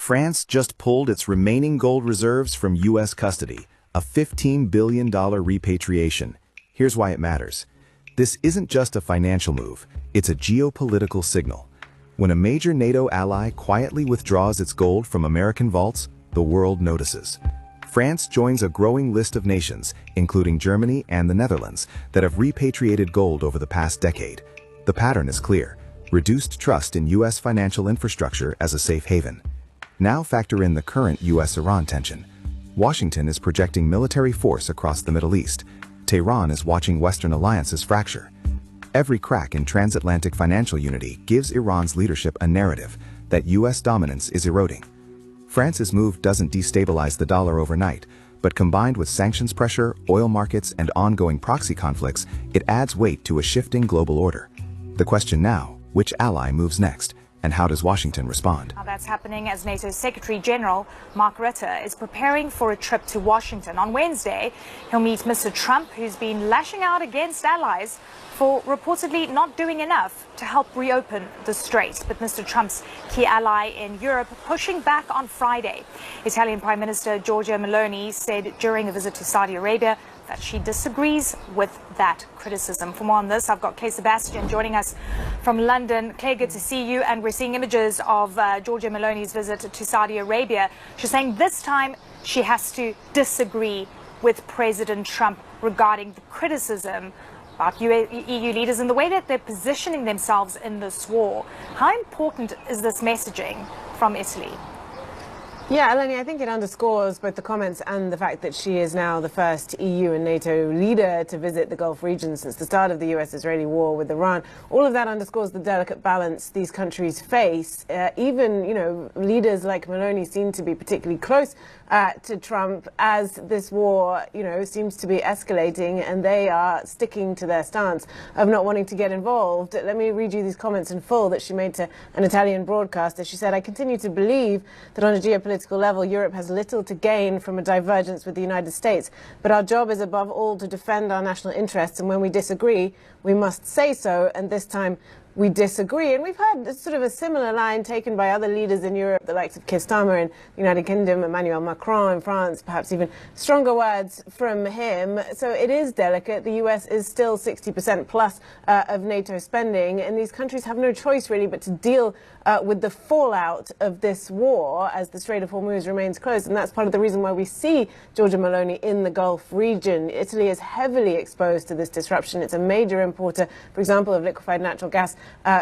France just pulled its remaining gold reserves from U.S. custody, a $15 billion repatriation. Here's why it matters. This isn't just a financial move, it's a geopolitical signal. When a major NATO ally quietly withdraws its gold from American vaults, the world notices. France joins a growing list of nations, including Germany and the Netherlands, that have repatriated gold over the past decade. The pattern is clear: reduced trust in U.S. financial infrastructure as a safe haven. Now factor in the current U.S.-Iran tension. Washington is projecting military force across the Middle East. Tehran is watching Western alliances fracture. Every crack in transatlantic financial unity gives Iran's leadership a narrative that U.S. dominance is eroding. France's move doesn't destabilize the dollar overnight, but combined with sanctions pressure, oil markets, and ongoing proxy conflicts, it adds weight to a shifting global order. The question now: which ally moves next, and how does Washington respond? Now that's happening as NATO's Secretary General Mark Rutte is preparing for a trip to Washington. On Wednesday, he'll meet Mr. Trump, who's been lashing out against allies for reportedly not doing enough to help reopen the strait. But Mr. Trump's key ally in Europe pushing back on Friday. Italian Prime Minister Giorgia Meloni said during a visit to Saudi Arabia that she disagrees with that criticism. For more on this, I've got Claire Sebastian joining us from London. Claire, good to see you. And we're seeing images of Giorgia Meloni's visit to Saudi Arabia. She's saying this time she has to disagree with President Trump regarding the criticism about EU leaders and the way that they're positioning themselves in this war. How important is this messaging from Italy? Yeah, Eleni, I think it underscores both the comments and the fact that she is now the first EU and NATO leader to visit the Gulf region since the start of the US-Israeli war with Iran. All of that underscores the delicate balance these countries face. Even, leaders like Meloni seem to be particularly close to Trump as this war, seems to be escalating, and they are sticking to their stance of not wanting to get involved. Let me read you these comments in full that she made to an Italian broadcaster. She said, "I continue to believe that on a geopolitical level, Europe has little to gain from a divergence with the United States, but our job is above all to defend our national interests, and when we disagree, we must say so, and this time we disagree." And we've had sort of a similar line taken by other leaders in Europe, the likes of Keir Starmer in the United Kingdom, Emmanuel Macron in France, perhaps even stronger words from him. So it is delicate. The US is still 60% plus of NATO spending, and these countries have no choice really but to deal with the fallout of this war as the Strait of Hormuz remains closed. And that's part of the reason why we see Giorgia Meloni in the Gulf region. Italy is heavily exposed to this disruption. It's a major importer, for example, of liquefied natural gas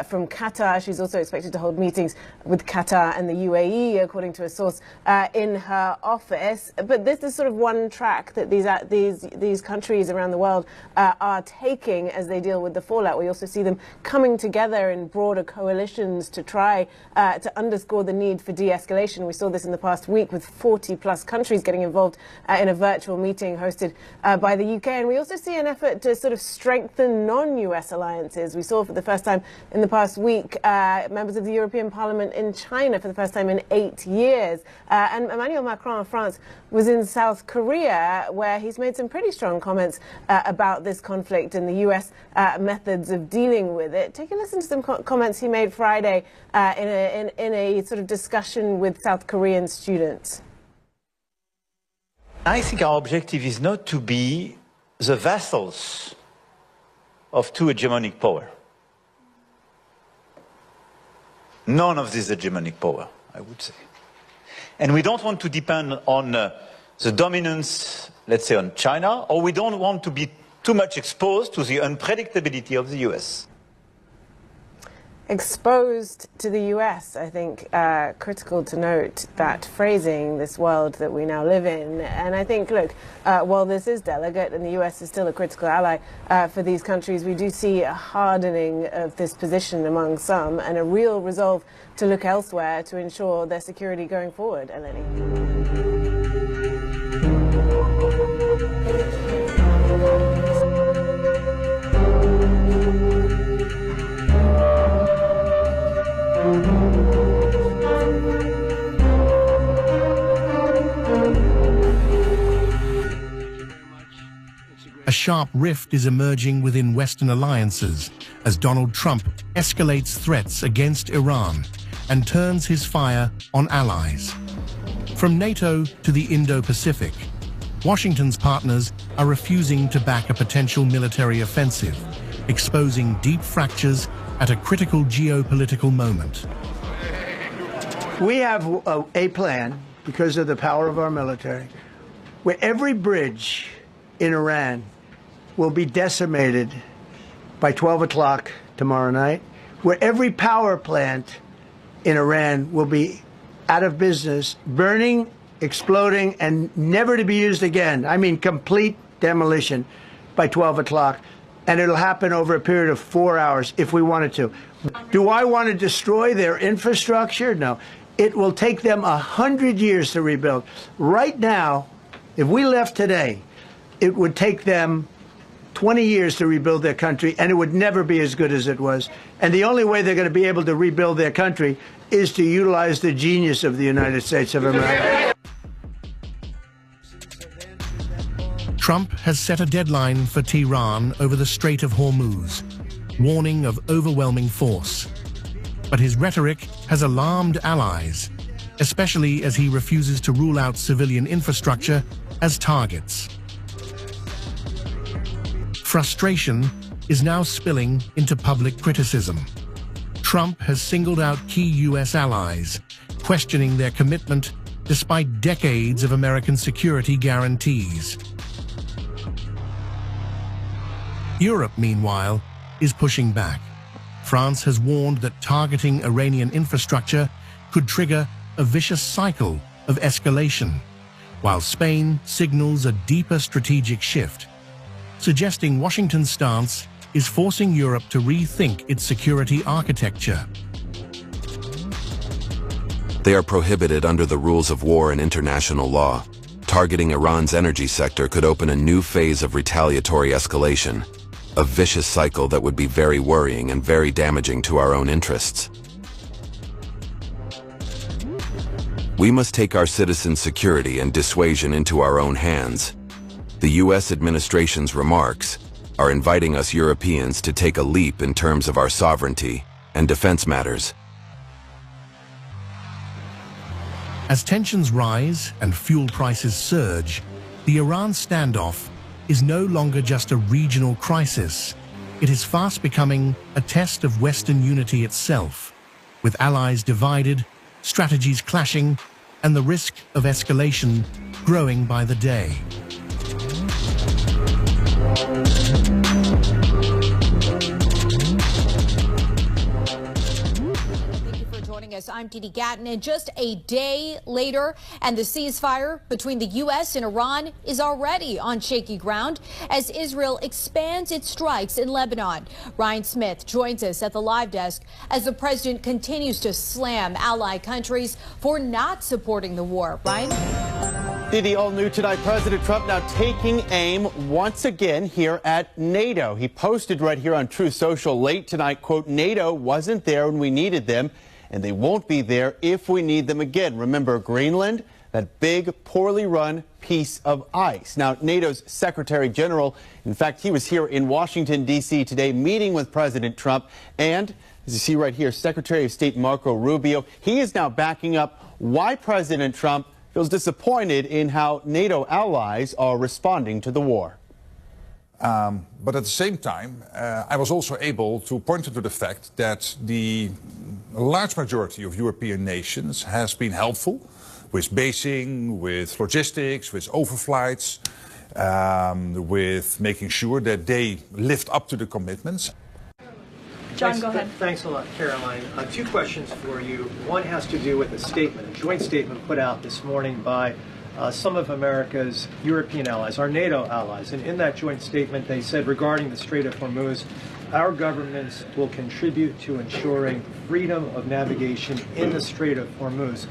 from Qatar. She's also expected to hold meetings with Qatar and the UAE, according to a source in her office. But this is sort of one track that these countries around the world are taking as they deal with the fallout. We also see them coming together in broader coalitions to try to underscore the need for de-escalation. We saw this in the past week with 40-plus countries getting involved in a virtual meeting hosted by the UK. And we also see an effort to sort of strengthen non-US alliances. We saw for the first time in the past week members of the European Parliament in China for the first time in 8 years. And Emmanuel Macron of France was in South Korea, where he's made some pretty strong comments about this conflict and the US methods of dealing with it. Take a listen to some comments he made Friday in a sort of discussion with South Korean students. I think our objective is not to be the vassals of two hegemonic powers. None of this hegemonic power, I would say. And we don't want to depend on the dominance, let's say, on China, or we don't want to be too much exposed to the unpredictability of the US. Exposed to the US, I think, critical to note that phrasing, this world that we now live in. And I think, look, while this is delicate and the US is still a critical ally for these countries, we do see a hardening of this position among some and a real resolve to look elsewhere to ensure their security going forward, Eleni. A sharp rift is emerging within Western alliances as Donald Trump escalates threats against Iran and turns his fire on allies. From NATO to the Indo-Pacific, Washington's partners are refusing to back a potential military offensive, exposing deep fractures at a critical geopolitical moment. We have a plan, because of the power of our military, where every bridge in Iran will be decimated by 12 o'clock tomorrow night, where every power plant in Iran will be out of business, burning, exploding, and never to be used again. I mean, complete demolition by 12 o'clock. And it'll happen over a period of 4 hours if we wanted to. Do I want to destroy their infrastructure? No. It will take them 100 years to rebuild. Right now, if we left today, it would take them 20 years to rebuild their country, and it would never be as good as it was. And the only way they're going to be able to rebuild their country is to utilize the genius of the United States of America. Trump has set a deadline for Tehran over the Strait of Hormuz, warning of overwhelming force. But his rhetoric has alarmed allies, especially as he refuses to rule out civilian infrastructure as targets. Frustration is now spilling into public criticism. Trump has singled out key U.S. allies, questioning their commitment despite decades of American security guarantees. Europe, meanwhile, is pushing back. France has warned that targeting Iranian infrastructure could trigger a vicious cycle of escalation, while Spain signals a deeper strategic shift, suggesting Washington's stance is forcing Europe to rethink its security architecture. They are prohibited under the rules of war and international law. Targeting Iran's energy sector could open a new phase of retaliatory escalation, a vicious cycle that would be very worrying and very damaging to our own interests. We must take our citizens' security and dissuasion into our own hands. The U.S. administration's remarks are inviting us Europeans to take a leap in terms of our sovereignty and defense matters. As tensions rise and fuel prices surge, the Iran standoff is no longer just a regional crisis. It is fast becoming a test of Western unity itself, with allies divided, strategies clashing, and the risk of escalation growing by the day. I'm Didi Gatton, and just a day later, and the ceasefire between the U.S. and Iran is already on shaky ground as Israel expands its strikes in Lebanon. Ryan Smith joins us at the live desk as the president continues to slam ally countries for not supporting the war. Ryan? Didi, all new tonight, President Trump now taking aim once again here at NATO. He posted right here on Truth Social late tonight, quote, NATO wasn't there when we needed them, and they won't be there if we need them again. Remember Greenland, that big, poorly run piece of ice. Now, NATO's Secretary General, in fact, he was here in Washington, D.C. today meeting with President Trump. And as you see right here, Secretary of State Marco Rubio, he is now backing up why President Trump feels disappointed in how NATO allies are responding to the war. But at the same time, I was also able to point to the fact that the large majority of European nations has been helpful with basing, with logistics, with overflights, with making sure that they lived up to the commitments. John, go ahead. Thanks a lot, Caroline. Two questions for you. One has to do with a statement, a joint statement put out this morning by some of America's European allies, our NATO allies. And in that joint statement, they said regarding the Strait of Hormuz, our governments will contribute to ensuring freedom of navigation in the Strait of Hormuz.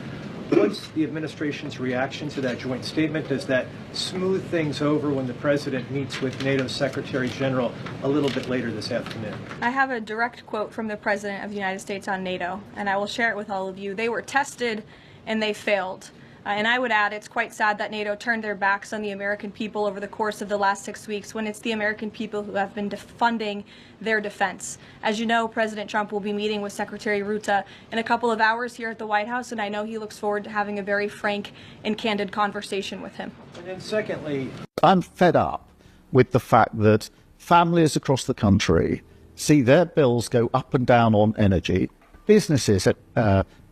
What's the administration's reaction to that joint statement? Does that smooth things over when the president meets with NATO Secretary General a little bit later this afternoon? I have a direct quote from the President of the United States on NATO, and I will share it with all of you. They were tested and they failed. And I would add, it's quite sad that NATO turned their backs on the American people over the course of the last 6 weeks, when it's the American people who have been funding their defense. As you know, President Trump will be meeting with Secretary Rutte in a couple of hours here at the White House, and I know he looks forward to having a very frank and candid conversation with him. And then secondly, I'm fed up with the fact that families across the country see their bills go up and down on energy, businesses'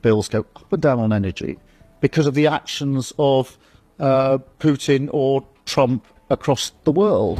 bills go up and down on energy, because of the actions of Putin or Trump across the world.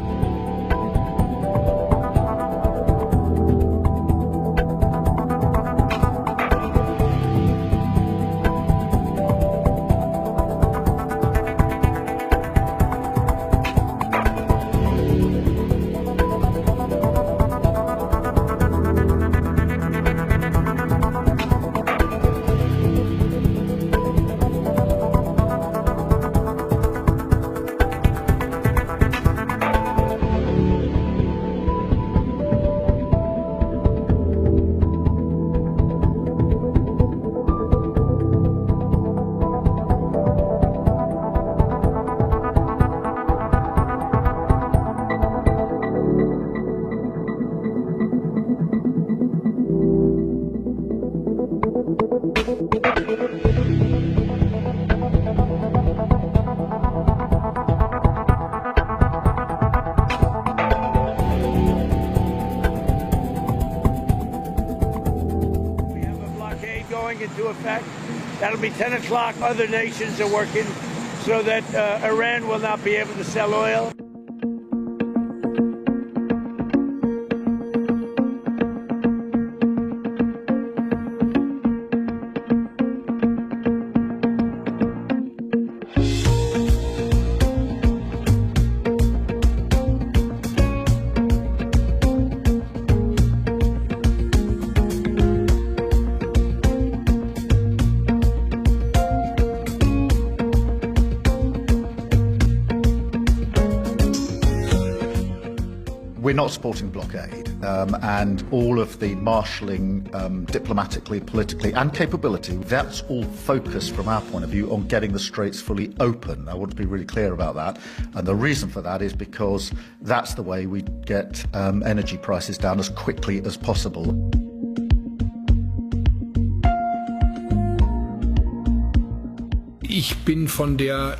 Into effect. That'll be 10 o'clock. Other nations are working so that Iran will not be able to sell oil. We're not supporting blockade, and all of the marshalling diplomatically, politically and capability, that's all focused from our point of view on getting the Straits fully open. I want to be really clear about that, and the reason for that is because that's the way we get energy prices down as quickly as possible. Ich bin von der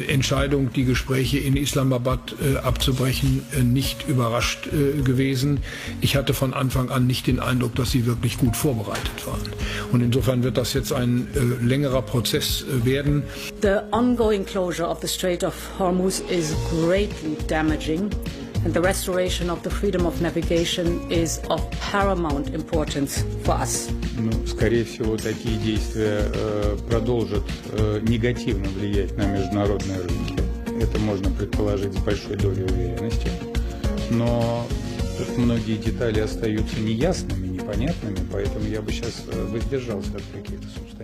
Entscheidung, die Gespräche in Islamabad abzubrechen, nicht überrascht gewesen. Ich hatte von Anfang an nicht den Eindruck, dass sie wirklich gut vorbereitet waren. Und insofern wird das jetzt ein längerer Prozess werden. The ongoing closure of the Strait of Hormuz is greatly damaging, and the restoration of the freedom of navigation is of paramount importance for us. Скорее всего, такие действия продолжат негативно влиять на международные рынки. Это можно предположить с большой долей уверенности. Но многие детали остаются неясными, непонятными, поэтому я бы сейчас воздержался от каких-то субстанций.